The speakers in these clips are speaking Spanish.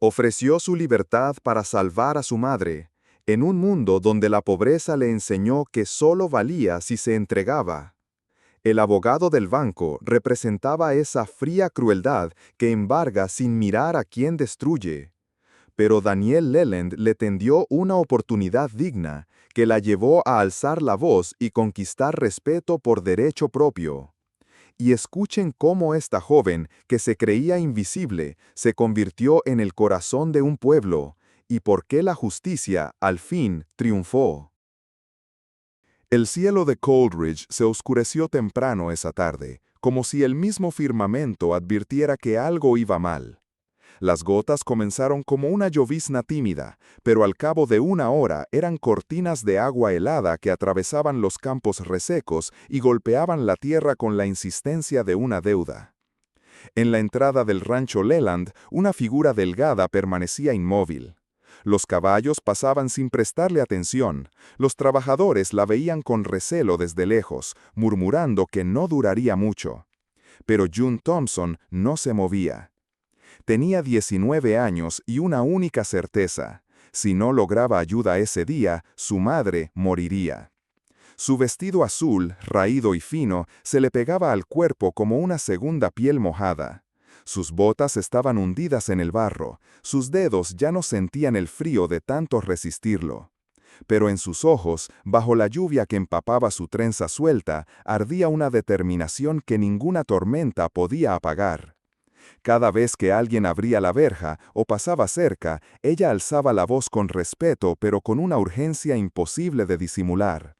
Ofreció su libertad para salvar a su madre, en un mundo donde la pobreza le enseñó que solo valía si se entregaba. El abogado del banco representaba esa fría crueldad que embarga sin mirar a quién destruye. Pero Daniel Leland le tendió una oportunidad digna que la llevó a alzar la voz y conquistar respeto por derecho propio. Y escuchen cómo esta joven, que se creía invisible, se convirtió en el corazón de un pueblo, y por qué la justicia, al fin, triunfó. El cielo de Coldridge se oscureció temprano esa tarde, como si el mismo firmamento advirtiera que algo iba mal. Las gotas comenzaron como una llovizna tímida, pero al cabo de una hora eran cortinas de agua helada que atravesaban los campos resecos y golpeaban la tierra con la insistencia de una deuda. En la entrada del rancho Leland, una figura delgada permanecía inmóvil. Los caballos pasaban sin prestarle atención. Los trabajadores la veían con recelo desde lejos, murmurando que no duraría mucho. Pero June Thompson no se movía. Tenía 19 años y una única certeza: si no lograba ayuda ese día, su madre moriría. Su vestido azul, raído y fino, se le pegaba al cuerpo como una segunda piel mojada. Sus botas estaban hundidas en el barro, sus dedos ya no sentían el frío de tanto resistirlo. Pero en sus ojos, bajo la lluvia que empapaba su trenza suelta, ardía una determinación que ninguna tormenta podía apagar. Cada vez que alguien abría la verja o pasaba cerca, ella alzaba la voz con respeto, pero con una urgencia imposible de disimular.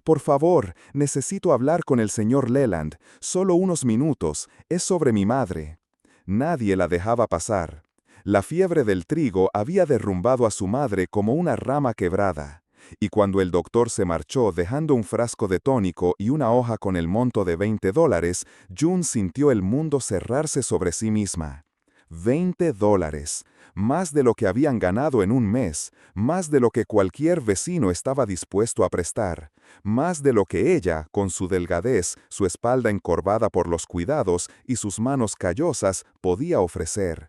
«Por favor, necesito hablar con el señor Leland. Solo unos minutos. Es sobre mi madre». Nadie la dejaba pasar. La fiebre del trigo había derrumbado a su madre como una rama quebrada. Y cuando el doctor se marchó dejando un frasco de tónico y una hoja con el monto de $20, June sintió el mundo cerrarse sobre sí misma. $20, más de lo que habían ganado en un mes, más de lo que cualquier vecino estaba dispuesto a prestar, más de lo que ella, con su delgadez, su espalda encorvada por los cuidados y sus manos callosas, podía ofrecer.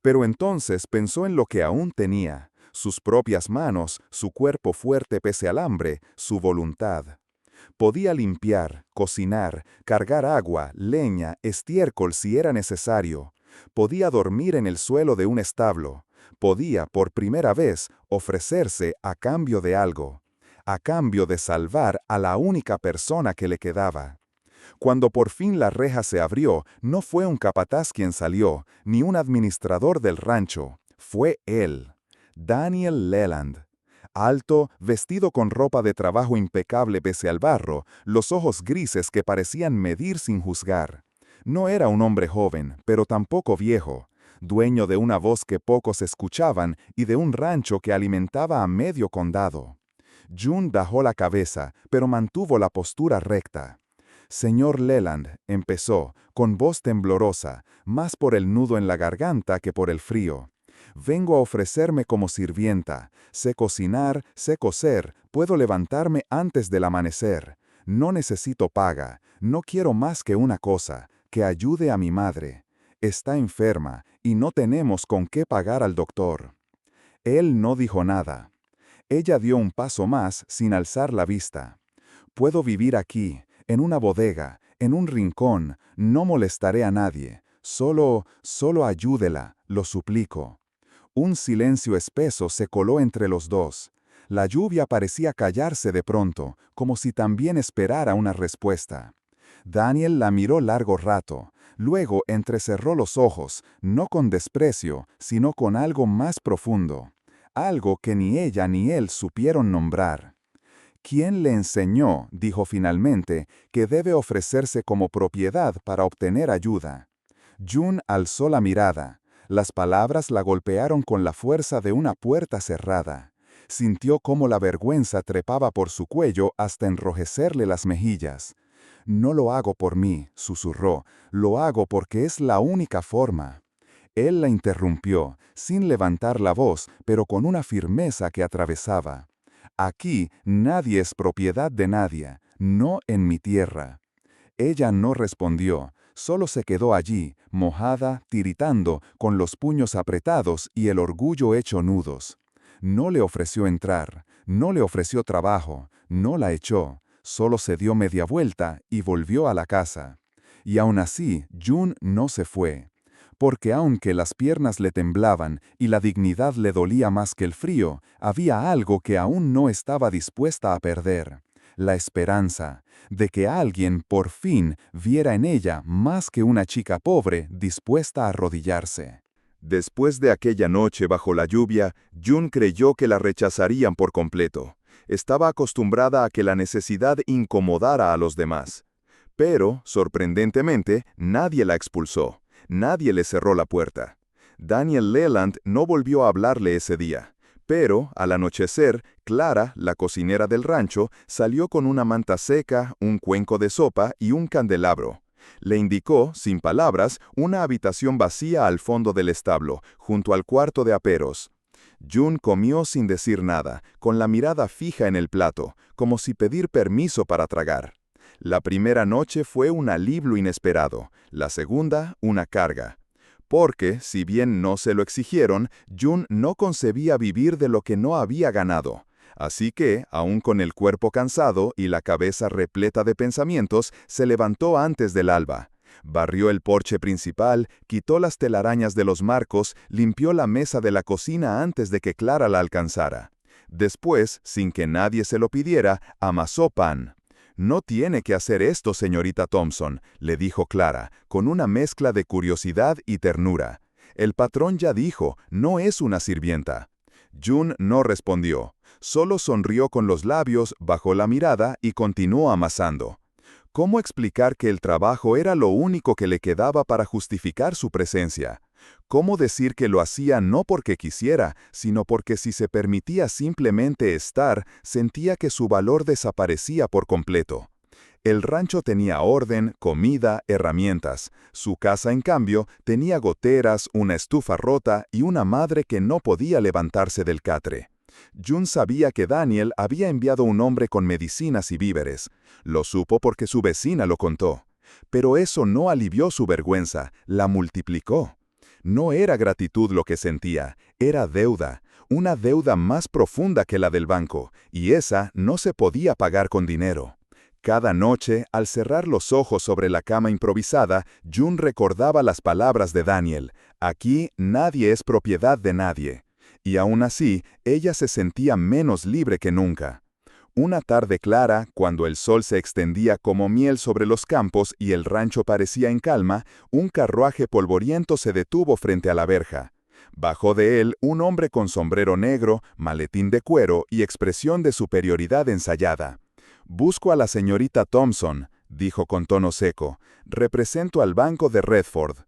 Pero entonces pensó en lo que aún tenía: sus propias manos, su cuerpo fuerte pese al hambre, su voluntad. Podía limpiar, cocinar, cargar agua, leña, estiércol si era necesario. Podía dormir en el suelo de un establo. Podía, por primera vez, ofrecerse a cambio de algo. A cambio de salvar a la única persona que le quedaba. Cuando por fin la reja se abrió, no fue un capataz quien salió, ni un administrador del rancho. Fue él, Daniel Leland. Alto, vestido con ropa de trabajo impecable pese al barro, los ojos grises que parecían medir sin juzgar. No era un hombre joven, pero tampoco viejo, dueño de una voz que pocos escuchaban y de un rancho que alimentaba a medio condado. June bajó la cabeza, pero mantuvo la postura recta. «Señor Leland», empezó, con voz temblorosa, más por el nudo en la garganta que por el frío. «Vengo a ofrecerme como sirvienta. Sé cocinar, sé coser, puedo levantarme antes del amanecer. No necesito paga, no quiero más que una cosa: que ayude a mi madre. Está enferma y no tenemos con qué pagar al doctor». Él no dijo nada. Ella dio un paso más sin alzar la vista. «Puedo vivir aquí, en una bodega, en un rincón, no molestaré a nadie. Solo ayúdela, lo suplico». Un silencio espeso se coló entre los dos. La lluvia parecía callarse de pronto, como si también esperara una respuesta. Daniel la miró largo rato, luego entrecerró los ojos, no con desprecio, sino con algo más profundo. Algo que ni ella ni él supieron nombrar. «¿Quién le enseñó?», dijo finalmente, «que debe ofrecerse como propiedad para obtener ayuda?» June alzó la mirada. Las palabras la golpearon con la fuerza de una puerta cerrada. Sintió cómo la vergüenza trepaba por su cuello hasta enrojecerle las mejillas. «No lo hago por mí», susurró, «lo hago porque es la única forma». Él la interrumpió, sin levantar la voz, pero con una firmeza que atravesaba. «Aquí nadie es propiedad de nadie, no en mi tierra». Ella no respondió, Solo se quedó allí, mojada, tiritando, con los puños apretados y el orgullo hecho nudos. No le ofreció entrar, no le ofreció trabajo, no la echó, solo se dio media vuelta y volvió a la casa. Y aún así, June no se fue. Porque aunque las piernas le temblaban y la dignidad le dolía más que el frío, había algo que aún no estaba dispuesta a perder: la esperanza de que alguien por fin viera en ella más que una chica pobre dispuesta a arrodillarse. Después de aquella noche bajo la lluvia, June creyó que la rechazarían por completo. Estaba acostumbrada a que la necesidad incomodara a los demás. Pero, sorprendentemente, nadie la expulsó. Nadie le cerró la puerta. Daniel Leland no volvió a hablarle ese día. Pero, al anochecer, Clara, la cocinera del rancho, salió con una manta seca, un cuenco de sopa y un candelabro. Le indicó, sin palabras, una habitación vacía al fondo del establo, junto al cuarto de aperos. June comió sin decir nada, con la mirada fija en el plato, como si pedir permiso para tragar. La primera noche fue un alivio inesperado, la segunda, una carga. Porque, si bien no se lo exigieron, June no concebía vivir de lo que no había ganado. Así que, aún con el cuerpo cansado y la cabeza repleta de pensamientos, se levantó antes del alba. Barrió el porche principal, quitó las telarañas de los marcos, limpió la mesa de la cocina antes de que Clara la alcanzara. Después, sin que nadie se lo pidiera, amasó pan. «No tiene que hacer esto, señorita Thompson», le dijo Clara, con una mezcla de curiosidad y ternura. «El patrón ya dijo, no es una sirvienta». June no respondió. Solo sonrió con los labios, bajó la mirada y continuó amasando. ¿Cómo explicar que el trabajo era lo único que le quedaba para justificar su presencia? ¿Cómo decir que lo hacía no porque quisiera, sino porque si se permitía simplemente estar, sentía que su valor desaparecía por completo? El rancho tenía orden, comida, herramientas. Su casa, en cambio, tenía goteras, una estufa rota y una madre que no podía levantarse del catre. June sabía que Daniel había enviado un hombre con medicinas y víveres. Lo supo porque su vecina lo contó. Pero eso no alivió su vergüenza, la multiplicó. No era gratitud lo que sentía, era deuda, una deuda más profunda que la del banco, y esa no se podía pagar con dinero. Cada noche, al cerrar los ojos sobre la cama improvisada, June recordaba las palabras de Daniel: «Aquí nadie es propiedad de nadie». Y aún así, ella se sentía menos libre que nunca. Una tarde clara, cuando el sol se extendía como miel sobre los campos y el rancho parecía en calma, un carruaje polvoriento se detuvo frente a la verja. Bajó de él un hombre con sombrero negro, maletín de cuero y expresión de superioridad ensayada. «Busco a la señorita Thompson», dijo con tono seco. «Represento al banco de Redford».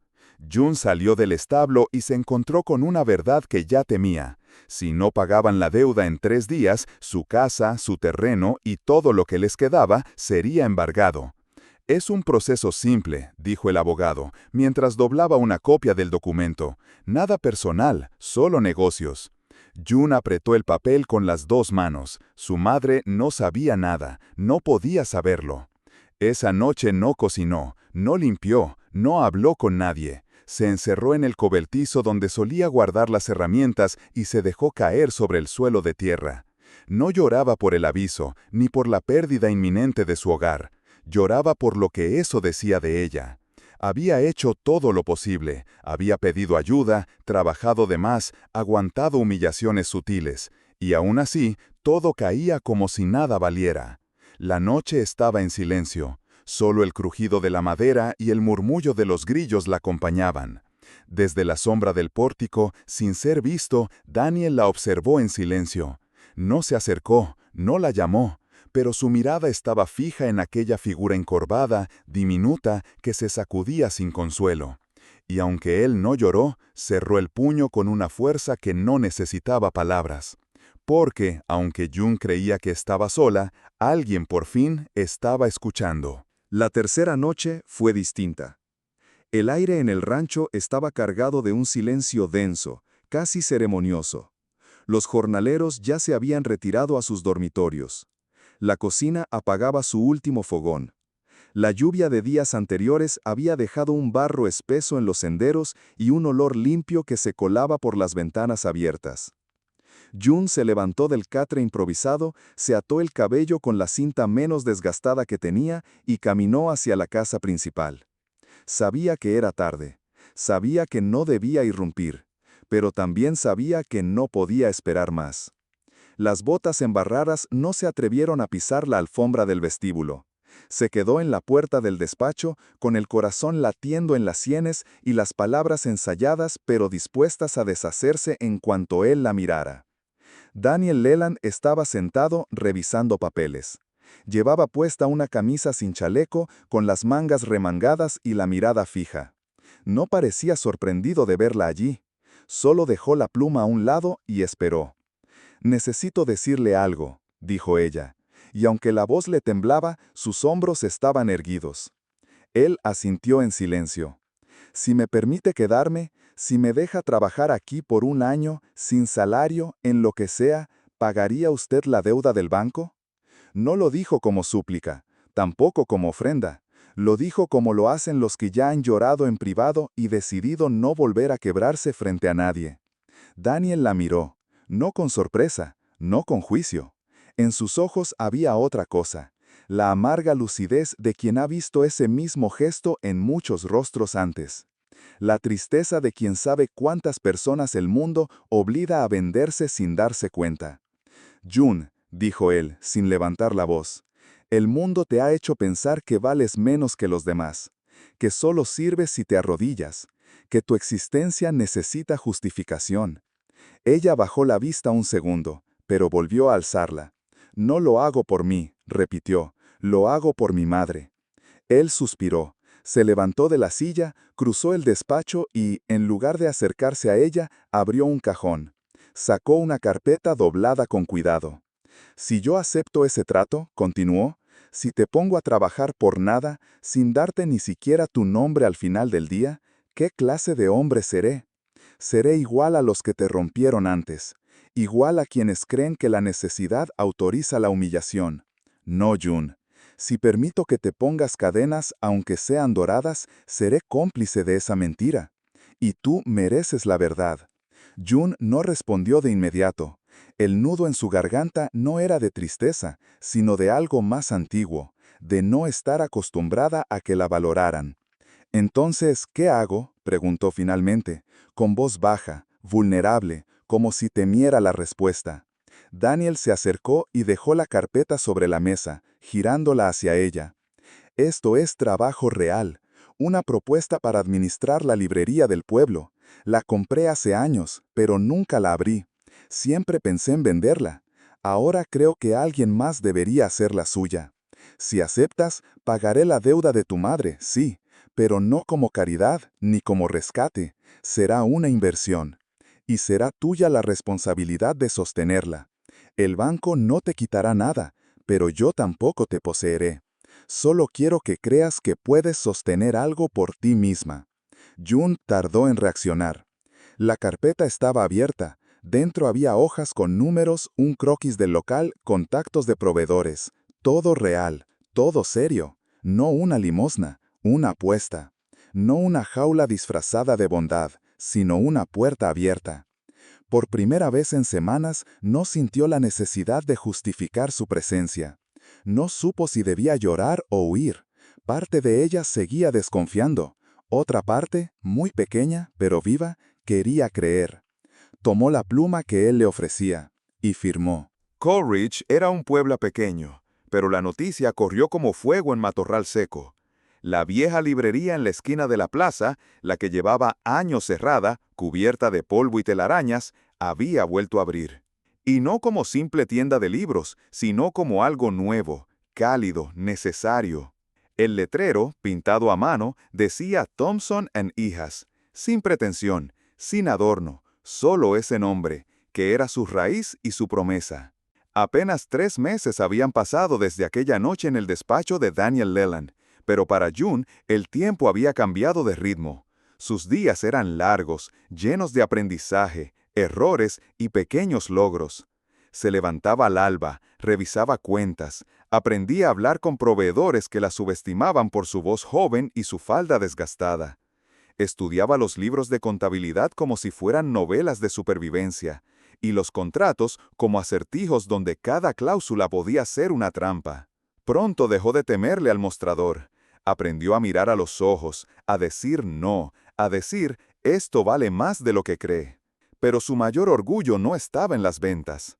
June salió del establo y se encontró con una verdad que ya temía. Si no pagaban la deuda en 3 días, su casa, su terreno y todo lo que les quedaba sería embargado. «Es un proceso simple», dijo el abogado, mientras doblaba una copia del documento. «Nada personal, solo negocios». June apretó el papel con las 2 manos. Su madre no sabía nada, no podía saberlo. Esa noche no cocinó, no limpió, no habló con nadie. Se encerró en el cobertizo donde solía guardar las herramientas y se dejó caer sobre el suelo de tierra. No lloraba por el aviso, ni por la pérdida inminente de su hogar. Lloraba por lo que eso decía de ella. Había hecho todo lo posible, había pedido ayuda, trabajado de más, aguantado humillaciones sutiles, y aún así, todo caía como si nada valiera. La noche estaba en silencio. Solo el crujido de la madera y el murmullo de los grillos la acompañaban. Desde la sombra del pórtico, sin ser visto, Daniel la observó en silencio. No se acercó, no la llamó, pero su mirada estaba fija en aquella figura encorvada, diminuta, que se sacudía sin consuelo. Y aunque él no lloró, cerró el puño con una fuerza que no necesitaba palabras. Porque, aunque June creía que estaba sola, alguien por fin estaba escuchando. La tercera noche fue distinta. El aire en el rancho estaba cargado de un silencio denso, casi ceremonioso. Los jornaleros ya se habían retirado a sus dormitorios. La cocina apagaba su último fogón. La lluvia de días anteriores había dejado un barro espeso en los senderos y un olor limpio que se colaba por las ventanas abiertas. June se levantó del catre improvisado, se ató el cabello con la cinta menos desgastada que tenía y caminó hacia la casa principal. Sabía que era tarde, sabía que no debía irrumpir, pero también sabía que no podía esperar más. Las botas embarradas no se atrevieron a pisar la alfombra del vestíbulo. Se quedó en la puerta del despacho, con el corazón latiendo en las sienes y las palabras ensayadas pero dispuestas a deshacerse en cuanto él la mirara. Daniel Leland estaba sentado revisando papeles. Llevaba puesta una camisa sin chaleco, con las mangas remangadas y la mirada fija. No parecía sorprendido de verla allí. Solo dejó la pluma a un lado y esperó. «Necesito decirle algo», dijo ella, y aunque la voz le temblaba, sus hombros estaban erguidos. Él asintió en silencio. «Si me permite quedarme, si me deja trabajar aquí por un año, sin salario, en lo que sea, ¿pagaría usted la deuda del banco?». No lo dijo como súplica, tampoco como ofrenda. Lo dijo como lo hacen los que ya han llorado en privado y decidido no volver a quebrarse frente a nadie. Daniel la miró, no con sorpresa, no con juicio. En sus ojos había otra cosa, la amarga lucidez de quien ha visto ese mismo gesto en muchos rostros antes. La tristeza de quien sabe cuántas personas el mundo obliga a venderse sin darse cuenta. «June», dijo él, sin levantar la voz, «el mundo te ha hecho pensar que vales menos que los demás, que solo sirves si te arrodillas, que tu existencia necesita justificación». Ella bajó la vista un segundo, pero volvió a alzarla. «No lo hago por mí», repitió, «lo hago por mi madre». Él suspiró, se levantó de la silla, cruzó el despacho y, en lugar de acercarse a ella, abrió un cajón. Sacó una carpeta doblada con cuidado. «Si yo acepto ese trato», continuó, «si te pongo a trabajar por nada, sin darte ni siquiera tu nombre al final del día, ¿qué clase de hombre seré? Seré igual a los que te rompieron antes, igual a quienes creen que la necesidad autoriza la humillación. No, June. Si permito que te pongas cadenas, aunque sean doradas, seré cómplice de esa mentira. Y tú mereces la verdad». June no respondió de inmediato. El nudo en su garganta no era de tristeza, sino de algo más antiguo, de no estar acostumbrada a que la valoraran. «Entonces, ¿qué hago?», preguntó finalmente, con voz baja, vulnerable, como si temiera la respuesta. Daniel se acercó y dejó la carpeta sobre la mesa, girándola hacia ella. «Esto es trabajo real, una propuesta para administrar la librería del pueblo. La compré hace años, pero nunca la abrí. Siempre pensé en venderla. Ahora creo que alguien más debería hacer la suya. Si aceptas, pagaré la deuda de tu madre, sí, pero no como caridad ni como rescate. Será una inversión. Y será tuya la responsabilidad de sostenerla. El banco no te quitará nada, pero yo tampoco te poseeré. Solo quiero que creas que puedes sostener algo por ti misma». June tardó en reaccionar. La carpeta estaba abierta. Dentro había hojas con números, un croquis del local, contactos de proveedores. Todo real, todo serio. No una limosna, una apuesta. No una jaula disfrazada de bondad, sino una puerta abierta. Por primera vez en semanas, no sintió la necesidad de justificar su presencia. No supo si debía llorar o huir. Parte de ella seguía desconfiando. Otra parte, muy pequeña, pero viva, quería creer. Tomó la pluma que él le ofrecía y firmó. Coleridge era un pueblo pequeño, pero la noticia corrió como fuego en Matorral Seco. La vieja librería en la esquina de la plaza, la que llevaba años cerrada, cubierta de polvo y telarañas, había vuelto a abrir. Y no como simple tienda de libros, sino como algo nuevo, cálido, necesario. El letrero, pintado a mano, decía Thompson & Hijas, sin pretensión, sin adorno, solo ese nombre, que era su raíz y su promesa. Apenas 3 meses habían pasado desde aquella noche en el despacho de Daniel Leland, pero para June el tiempo había cambiado de ritmo. Sus días eran largos, llenos de aprendizaje, errores y pequeños logros. Se levantaba al alba, revisaba cuentas, aprendía a hablar con proveedores que la subestimaban por su voz joven y su falda desgastada. Estudiaba los libros de contabilidad como si fueran novelas de supervivencia, y los contratos como acertijos donde cada cláusula podía ser una trampa. Pronto dejó de temerle al mostrador. Aprendió a mirar a los ojos, a decir no, a decir esto vale más de lo que cree. Pero su mayor orgullo no estaba en las ventas.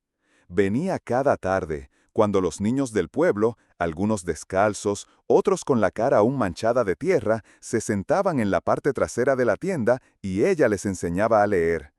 Venía cada tarde, cuando los niños del pueblo, algunos descalzos, otros con la cara aún manchada de tierra, se sentaban en la parte trasera de la tienda y ella les enseñaba a leer.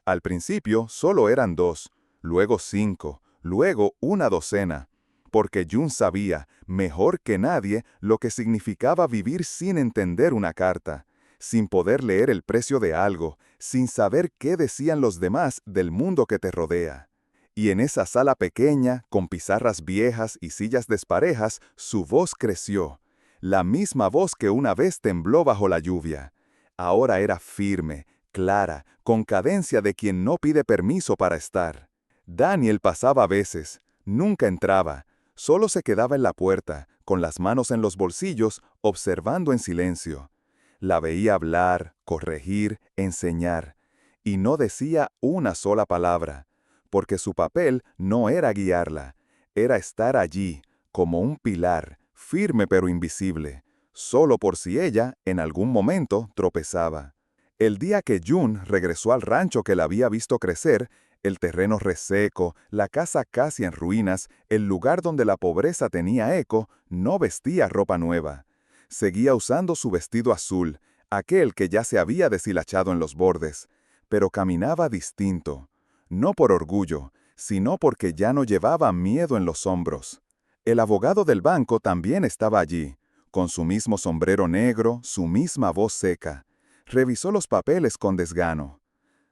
Al principio solo eran 2, luego 5, luego una docena, porque June sabía, mejor que nadie, lo que significaba vivir sin entender una carta, sin poder leer el precio de algo, sin saber qué decían los demás del mundo que te rodea. Y en esa sala pequeña, con pizarras viejas y sillas desparejas, su voz creció, la misma voz que una vez tembló bajo la lluvia. Ahora era firme, clara, con cadencia de quien no pide permiso para estar. Daniel pasaba a veces, nunca entraba, solo se quedaba en la puerta, con las manos en los bolsillos, observando en silencio. La veía hablar, corregir, enseñar, y no decía una sola palabra, porque su papel no era guiarla, era estar allí, como un pilar, firme pero invisible, solo por si ella, en algún momento, tropezaba. El día que June regresó al rancho que la había visto crecer, el terreno reseco, la casa casi en ruinas, el lugar donde la pobreza tenía eco, no vestía ropa nueva. Seguía usando su vestido azul, aquel que ya se había deshilachado en los bordes, pero caminaba distinto, no por orgullo, sino porque ya no llevaba miedo en los hombros. El abogado del banco también estaba allí, con su mismo sombrero negro, su misma voz seca. Revisó los papeles con desgano.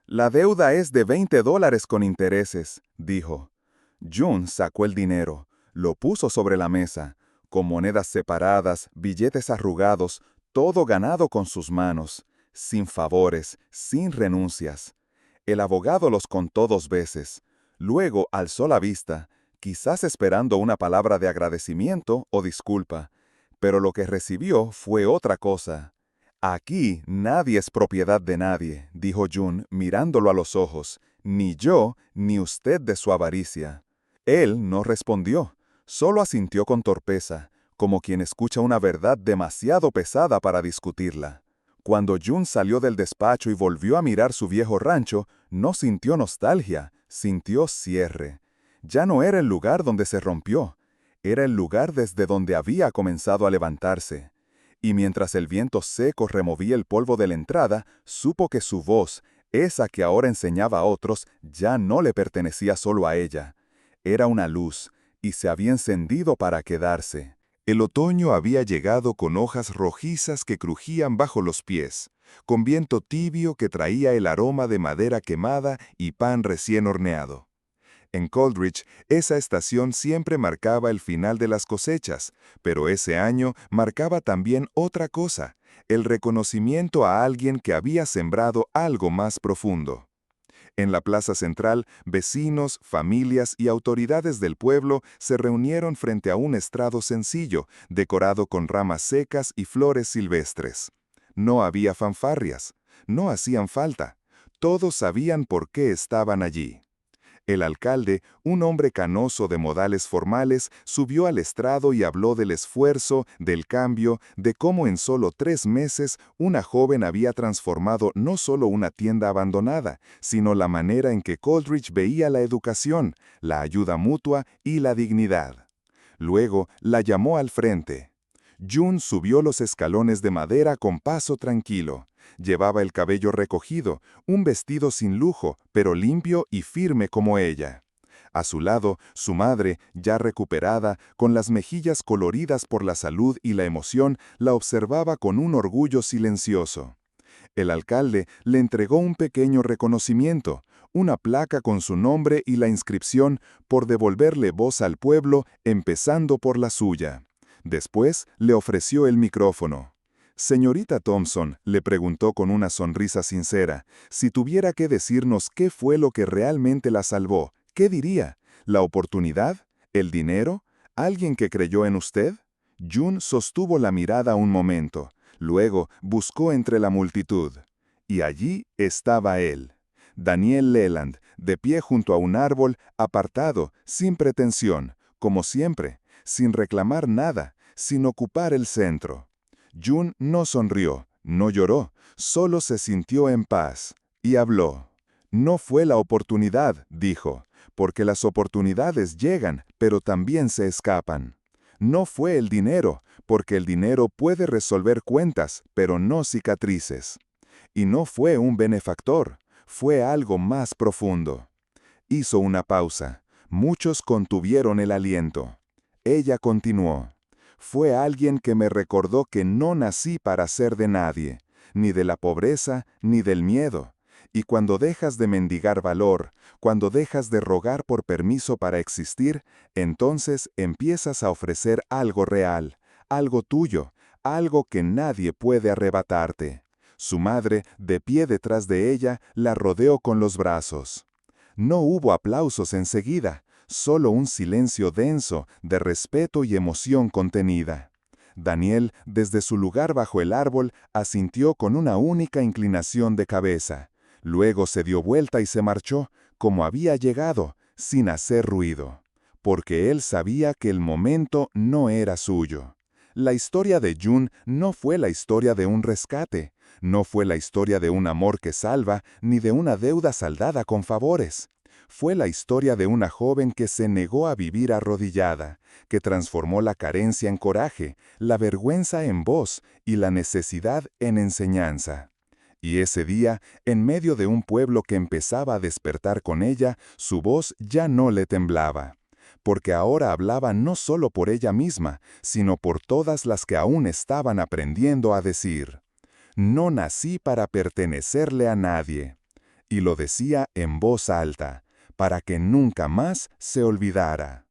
«La deuda es de $20 con intereses», dijo. June sacó el dinero, lo puso sobre la mesa, con monedas separadas, billetes arrugados, todo ganado con sus manos, sin favores, sin renuncias. El abogado los contó 2 veces. Luego alzó la vista, quizás esperando una palabra de agradecimiento o disculpa, pero lo que recibió fue otra cosa. «Aquí nadie es propiedad de nadie», dijo June mirándolo a los ojos, «ni yo, ni usted de su avaricia». Él no respondió, solo asintió con torpeza, como quien escucha una verdad demasiado pesada para discutirla. Cuando June salió del despacho y volvió a mirar su viejo rancho, no sintió nostalgia, sintió cierre. Ya no era el lugar donde se rompió, era el lugar desde donde había comenzado a levantarse. Y mientras el viento seco removía el polvo de la entrada, supo que su voz, esa que ahora enseñaba a otros, ya no le pertenecía solo a ella. Era una luz, y se había encendido para quedarse. El otoño había llegado con hojas rojizas que crujían bajo los pies, con viento tibio que traía el aroma de madera quemada y pan recién horneado. En Coldridge, esa estación siempre marcaba el final de las cosechas, pero ese año marcaba también otra cosa, el reconocimiento a alguien que había sembrado algo más profundo. En la plaza central, vecinos, familias y autoridades del pueblo se reunieron frente a un estrado sencillo, decorado con ramas secas y flores silvestres. No había fanfarrias, no hacían falta. Todos sabían por qué estaban allí. El alcalde, un hombre canoso de modales formales, subió al estrado y habló del esfuerzo, del cambio, de cómo en solo 3 meses una joven había transformado no solo una tienda abandonada, sino la manera en que Coldridge veía la educación, la ayuda mutua y la dignidad. Luego la llamó al frente. June subió los escalones de madera con paso tranquilo. Llevaba el cabello recogido, un vestido sin lujo, pero limpio y firme como ella. A su lado, su madre, ya recuperada, con las mejillas coloridas por la salud y la emoción, la observaba con un orgullo silencioso. El alcalde le entregó un pequeño reconocimiento, una placa con su nombre y la inscripción por devolverle voz al pueblo, empezando por la suya. Después le ofreció el micrófono. «Señorita Thompson», le preguntó con una sonrisa sincera, «si tuviera que decirnos qué fue lo que realmente la salvó, ¿qué diría? ¿La oportunidad? ¿El dinero? ¿Alguien que creyó en usted? June sostuvo la mirada un momento, luego buscó entre la multitud. Y allí estaba él, Daniel Leland, de pie junto a un árbol, apartado, sin pretensión, como siempre, sin reclamar nada, sin ocupar el centro. June no sonrió, no lloró, solo se sintió en paz, y habló. No fue la oportunidad, dijo, porque las oportunidades llegan, pero también se escapan. No fue el dinero, porque el dinero puede resolver cuentas, pero no cicatrices. Y no fue un benefactor, fue algo más profundo. Hizo una pausa. Muchos contuvieron el aliento. Ella continuó. Fue alguien que me recordó que no nací para ser de nadie, ni de la pobreza, ni del miedo. Y cuando dejas de mendigar valor, cuando dejas de rogar por permiso para existir, entonces empiezas a ofrecer algo real, algo tuyo, algo que nadie puede arrebatarte. Su madre, de pie detrás de ella, la rodeó con los brazos. No hubo aplausos enseguida, solo un silencio denso de respeto y emoción contenida. Daniel, desde su lugar bajo el árbol, asintió con una única inclinación de cabeza. Luego se dio vuelta y se marchó, como había llegado, sin hacer ruido, porque él sabía que el momento no era suyo. La historia de June no fue la historia de un rescate, no fue la historia de un amor que salva, ni de una deuda saldada con favores. Fue la historia de una joven que se negó a vivir arrodillada, que transformó la carencia en coraje, la vergüenza en voz y la necesidad en enseñanza. Y ese día, en medio de un pueblo que empezaba a despertar con ella, su voz ya no le temblaba. Porque ahora hablaba no solo por ella misma, sino por todas las que aún estaban aprendiendo a decir: no nací para pertenecerle a nadie. Y lo decía en voz alta, para que nunca más se olvidara.